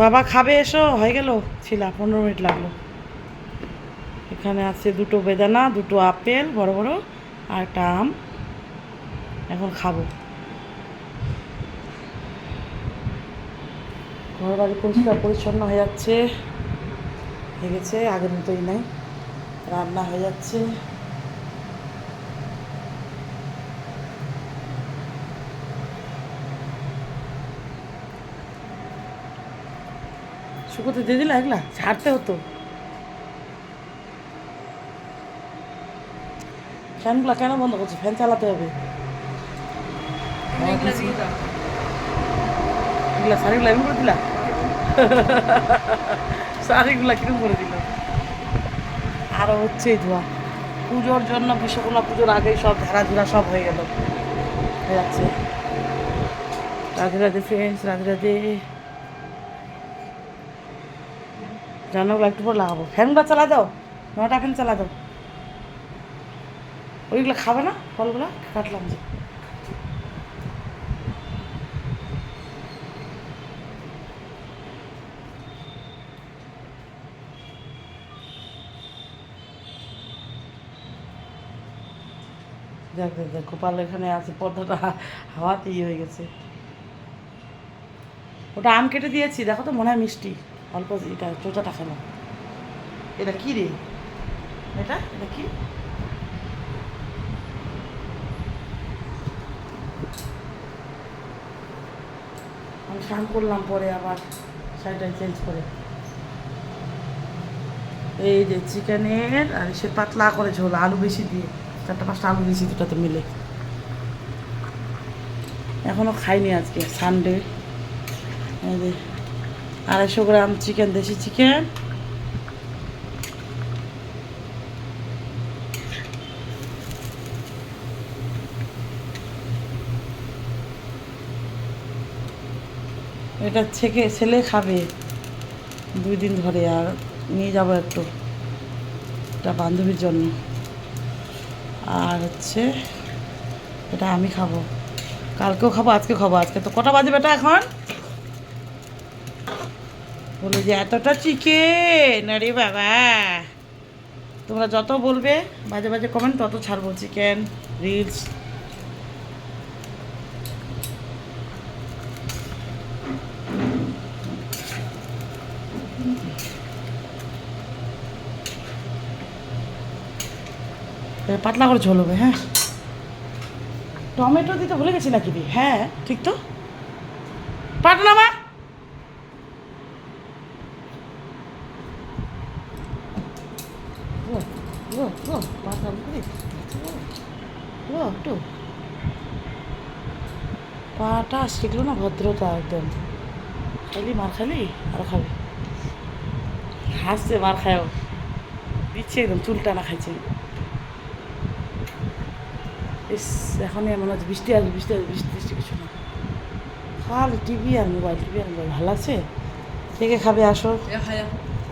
বাবা খাবে, এসো, হয়ে গেল, ছিলা 15 মিনিট লাগলো। এখানে আছে 2টো বেদানা, 2টো আপেল বড় বড়, আর একটা আম। এখন খাবো। ঘর বাড়ি পরিষ্কার পরিচ্ছন্ন হয়ে যাচ্ছে, হয়ে গেছে, আগের মতোই নাই। রান্না হয়ে যাচ্ছে। শুকোতে দিয়ে দিলা, এগুলা ছাড়তে হতো। ফ্যানগুলা কেন বন্ধ করছো? ফ্যান চালাতে হবে। এগুলা শাড়িগুলা এমন করে দিলা? শাড়িগুলা কিরম করে দিল? আরও হচ্ছে এই ধোয়া। পুজোর জন্য বিশ্বকর্মা পুজোর আগেই সব ঝাড়াঝুড়া সব হয়ে গেল, হয়ে যাচ্ছে। রাধে রাধে ফ্রেন্ডস, রাধে রাধে। রান্নাগুলো একটু পর লাগাবো। ফ্যানগুলো চালা দাও, 9টা ফ্যান চালা দাও। ওইগুলো খাবে না, ফলগুলো কাটলাম যে। দেখ দেখ দেখ, গোপাল এখানে আছে, পর্দাটা হাওয়াতে ইয়ে হয়ে গেছে। ওটা আম কেটে দিয়েছি, দেখো তো, মনে হয় মিষ্টি। অল্প এটা চোচাটা খেলাম। এটা কি রে? এটা এটা কি? আমি স্নান করলাম, পরে আবার শাড়িটা চেঞ্জ করে। এই যে চিকেনের, আর সে পাতলা করে ঝোল, আলু বেশি দিয়ে, 4টা 5টা আলু দিয়েছি দুটাতে মিলে। এখনও খাইনি, আজকে সানডে। এই যে 250 গ্রাম চিকেন, দেশি চিকেন। এটা ছেলে খাবে 2 দিন ধরে, আর নিয়ে যাবো একটু, এটা বান্ধবীর জন্য। আর হচ্ছে এটা আমি খাবো, কালকেও খাবো, আজকেও খাবো। আজকে তো কটা বাজে বেটা এখন? বলে যে এতটা চিকেন, আরে বাবা! তোমরা যত বলবে বাজে বাজে কমেন্ট, তত ছাড়বো চিকেন রিলস। পাতলা করে ঝোল হবে। হ্যাঁ, টমেটো দিতে ভুলে গেছি নাকি রে? হ্যাঁ ঠিক তো, পাটনা মা। একটু পাটা শিখলো না, ভদ্রতা একদম। খাইলি মার খালি, আরো খাবি। হাসছে, মার খায়ও দিচ্ছে, একদম চুলটা না খাইছে। ইস, এখনই মনে হচ্ছে বৃষ্টি আসবে, বৃষ্টি আসবে, বৃষ্টি বৃষ্টি কিছু না, খালি টিভি আর মোবাইল, টিভি আর মোবাইল। ভালো আছে? কে কে খাবে আসো।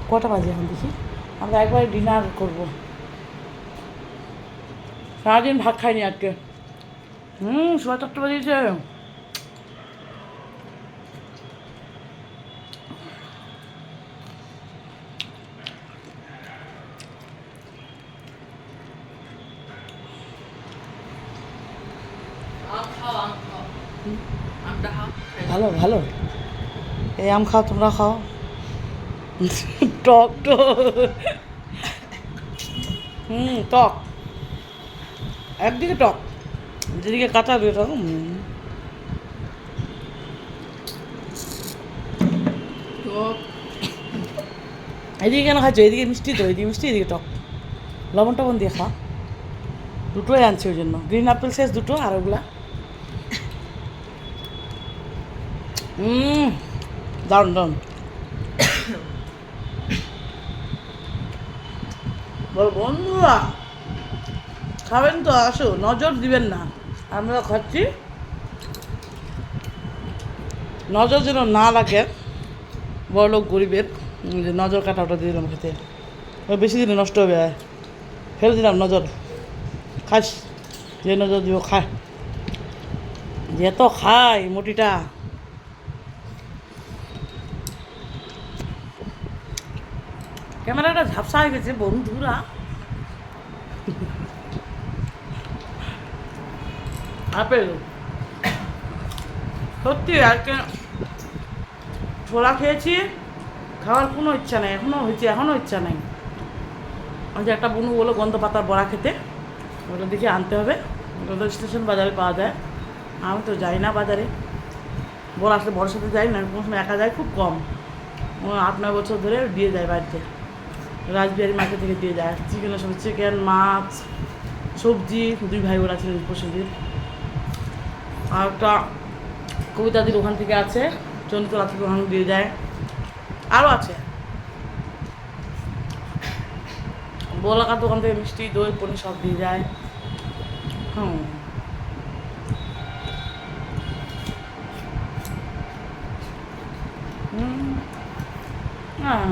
কটা বাজে এখন দেখি? আমরা একবারে ডিনার করবো। সারাদিন ভাত খাইনি আজকে। 4:30 বাজিয়েছে। ভালো ভালো, এই আম খাও, তোমরা খাও। টক টক, টক, একদিকে টক, যেদিকে কাঁচা দিয়ে টক। এদিকে কেন খাচ্ছ? এদিকে মিষ্টি তো, এদিকে মিষ্টি, এদিকে টক। লবণ টবণ দিয়ে খা। দুটোই আনছি ওই জন্য, গ্রিন আপেল শেষ 2টো, আর ওগুলা দারুণ দারুণ। বল বন্ধুরা, খাবেন তো আসো, নজর দিবেন না। আমরা খাচ্ছি, নজর যেন না লাগে বড়লোক গরিবের। যে নজর কাটা, ওটা দিয়ে দিলাম খেতে, ওই বেশি দিনে নষ্ট হবে। ফেলে দিলাম নজর, খাস, যে নজর দিব খায়, যে এত খায় মোটিটা। ক্যামেরাটা ঝাপসা হয়ে গেছে বন্ধুরা। আপেল সত্যি আজকে ছোলা খেয়েছি, খাওয়ার কোনো ইচ্ছা নেই, এখনও ইচ্ছা নেই। ওই যে একটা বুনু বলো গন্ধ পাতার বড়া খেতে, ওটা দেখে আনতে হবে। ওটা তো স্টেশন বাজারে পাওয়া যায়, আমি তো যাই না বাজারে। বড় আসলে বড়োর সাথে যাই না, কোনো সময় একা যাই, খুব কম। 8-9 বছর ধরে দিয়ে যায় বাড়িতে, রাজবিহারী মার্কেট থেকে দিয়ে যায় চিকেনের সবজি, চিকেন, মাছ, সবজি। 2 ভাই ওরা ছিলেন পশুদিন। আর একটা কবিতাদির ওখান থেকে আছে, চন্দ্রতলা থেকে ওখানে দিয়ে যায়, আরও আছে বলাকার দোকান থেকে মিষ্টি, দই, পনির সব দিয়ে যায়। হ্যাঁ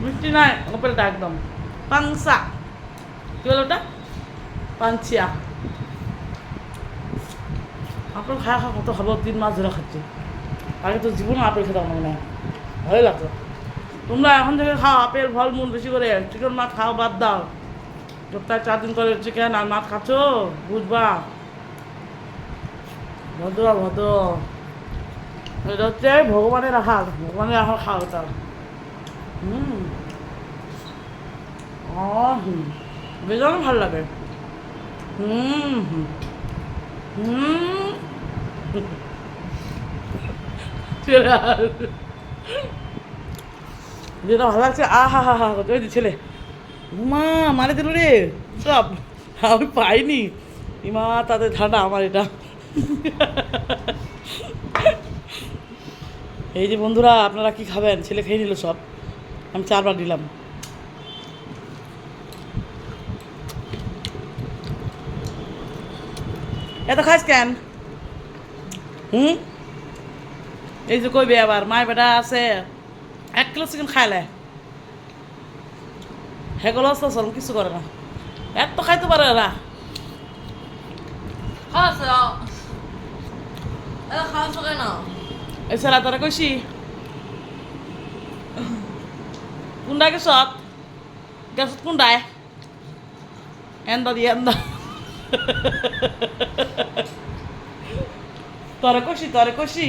মিষ্টি নয়, ওপরেটা একদম পাংসা, কী বলো ওটা, পাঞ্চিয়া। আপেল খাওয়া কত খাবো, 3 মাস ধরে খাচ্ছি। আগে তো জীবনে আপেল খেতাম না, মনে হয় ভালো লাগতো। তোমরা এখন থেকে খাও আপেল, ফলমূল বেশি করে, চিকেন মাছ খাও বাদ দাও। সপ্তাহে 4 দিন করে চিকেন আর মাছ খাচ্ছ, বুঝবা। ভদ্র এটা হচ্ছে ভগবানের আহার, খাও ওটা। বেজানো ভালো লাগে। যেটা ভালো লাগছে, হা ওই যে ছেলে মা মারে দিল রে সব, আমি পাইনি। ইমা তাদের ঠান্ডা, আমার এটা। এই যে বন্ধুরা, আপনারা কি খাবেন? ছেলে খেয়ে নিল সব, আমি 4 বার দিলাম। এত খাস কেন? এই যে কইবে আবার মায় বেটা আছে 1 কিলো চিকেন খাইলে, হেগুলো চল কিছু করে না, এত খাইতে পারে এরা। এছাড়া তোরা কইছি কোনটা গেছত কোনটায় এন্দা দিয়ে এন্দা। তরে কষি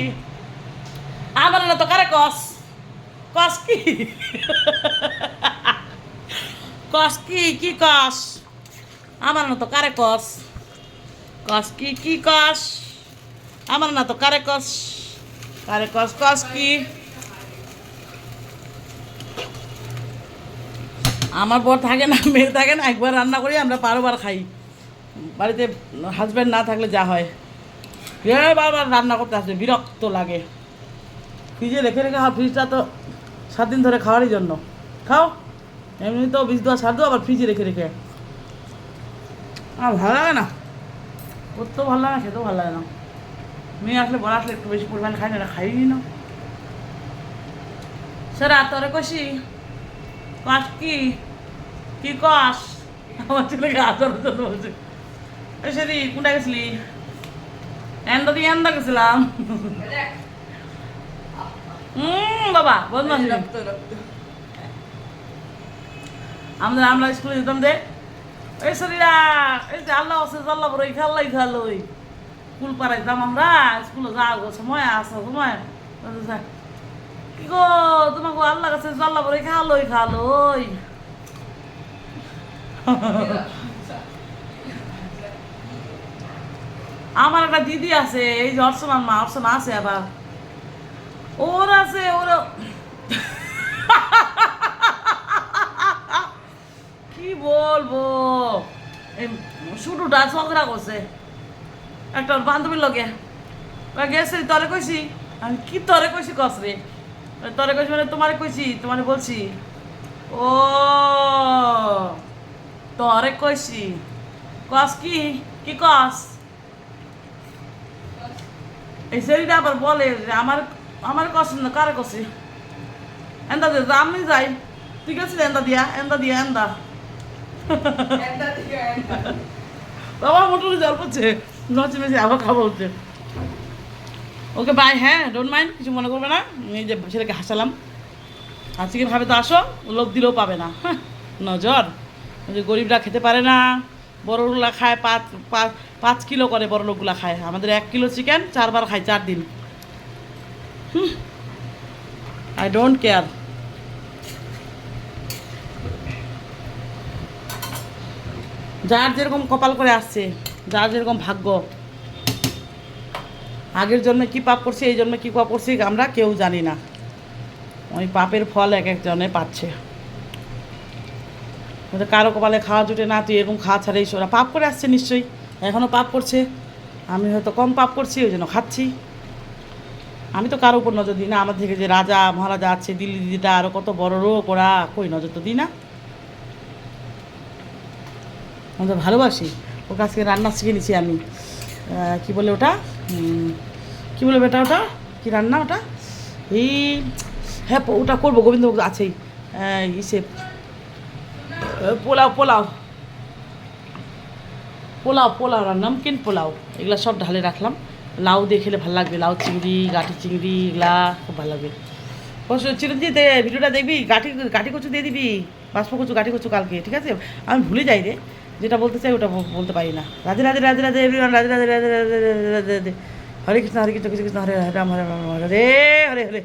আমার না তো কারে কস কি কি কস আমার না তো কারে কস কি কস আমার না তো কারে কস কি। আমার বর থাকে না, মেয়ে থাকে না, একবার রান্না করি আমরা 12 বার খাই। বাড়িতে হাজব্যান্ড না থাকলে যা হয়, বারবার রান্না করতে আসবে, বিরক্ত লাগে। ফ্রিজে রেখে ফ্রিজটা তো 7 দিন ধরে খাওয়ারই জন্য খাও, এমনি তো 20 দেওয়া 7 দেওয়া, আবার ফ্রিজে রেখে ভালো লাগে না, করতেও ভালো লাগে না, খেতেও ভালো লাগে না। মেয়ে আসলে বড় আসলে একটু বেশি পরিমাণে খাই না, খাইনি না। সেরা তোরে কষি কি কস আমার ছেলেকে আদর বলছে। সেরি কোনটা গেছিলি? এন্দা গেছিলাম। বাবা বদমাস। আমরা স্কুলে যেতাম দে, এই শরীরা এই যে আল্লাহ আছে আল্লাহ বড় খাল্লাই স্কুল পাড়াইতাম আমরা, স্কুলে যাওয়ার সময় আসা সময় কি গো তোমাকে আল্লাহ কাছে আল্লাহ বড় খালোই। আমার একটা দিদি আছে, এই যে অর্চনার মা, অর্চনা আছে, আবার ওর আছে কি বলবো, শুটুটা ঝগড়া করছে একটা বান্ধবীর লগে, গেছে তরে কইছি আমি, কি তরে কইছি কস রে, তরে কইছি মানে তোমারে কইছি, তোমারে বলছি, ও তরে কইছি কস কি কস। এই সেরিটা আবার বলে আমার কস না, কারে কষি এন্দা দে, আমি যাই, তুই গেছিলি এন্দা দিয়া বাবা মোটরে জল পড়ছে, নচে বেশি আবার খাবো হচ্ছে। ওকে বাই, হ্যাঁ ডোন্ট মাইন্ড, কিছু মনে করবে না, আমি যে ছেলেকে হাসালাম। আজকে ভাবে তো আসো, লোভ দিলেও পাবে না, হ্যাঁ নজর। ওই যে গরিবরা খেতে পারে না, বড়লোকগুলা খায় 5 কিলো করে, বড় লোকগুলা খায়। আমাদের 1 কিলো চিকেন 4 বার খায়, 4 দিন। I don't care. যার যেরকম কপাল করে আসছে, যার যেরকম ভাগ্য, আগের জন্মে কী পাপ করছে, এই জন্মে কী পাপ করছি আমরা কেউ জানি না। ওই পাপের ফল এক একজনে পাচ্ছে। কারো কপালে খাওয়া জুটে না, তুই এরকম খাওয়া ছাড়াই ওরা পাপ করে আসছে নিশ্চয়ই, এখনও পাপ করছে। আমি হয়তো কম পাপ করছি, ওই জন্য খাচ্ছি। আমি তো কারো উপর নজর দিই না। আমার থেকে যে রাজা মহারাজা আছে, দিল্লি দিদিটা আরও কত বড় রোগ, ওরা কই নজর তো দিই না। আমি তো ভালোবাসি। ওর কাছ থেকে রান্না শিখে নিছি আমি। কী বলে ওটা, কী বলে বেটা ওটা, কী রান্না ওটা, এই হ্যাঁ ওটা করবো, গোবিন্দ আছেই। ইসে পোলাও পোলাও পোলাও পোলাও নমকিন পোলাও, এগুলো সব ঢালে রাখলাম। লাউ দিয়ে খেলে ভালো লাগবে, লাউ চিংড়ি, গাঠি চিংড়ি, এগুলা খুব ভালো লাগবে। চিরঞ্জিত ভিডিওটা দেখবি, গাঠি গাঠি কচু দিয়ে দিবি, বাষ্প কচু গাঠি কচু কালকে, ঠিক আছে? আমি ভুলে যাই রে, যেটা বলতে চাই ওটা বলতে পারি না। রাধে রাধে রাধে রাধে এভরিওয়ান, রাধে রাধে রাধে রাধে রাধে রাধে। হরে কৃষ্ণ কৃষ্ণ কৃষ্ণ হরে হরে রাম হরে রাম হরে হরে হরে।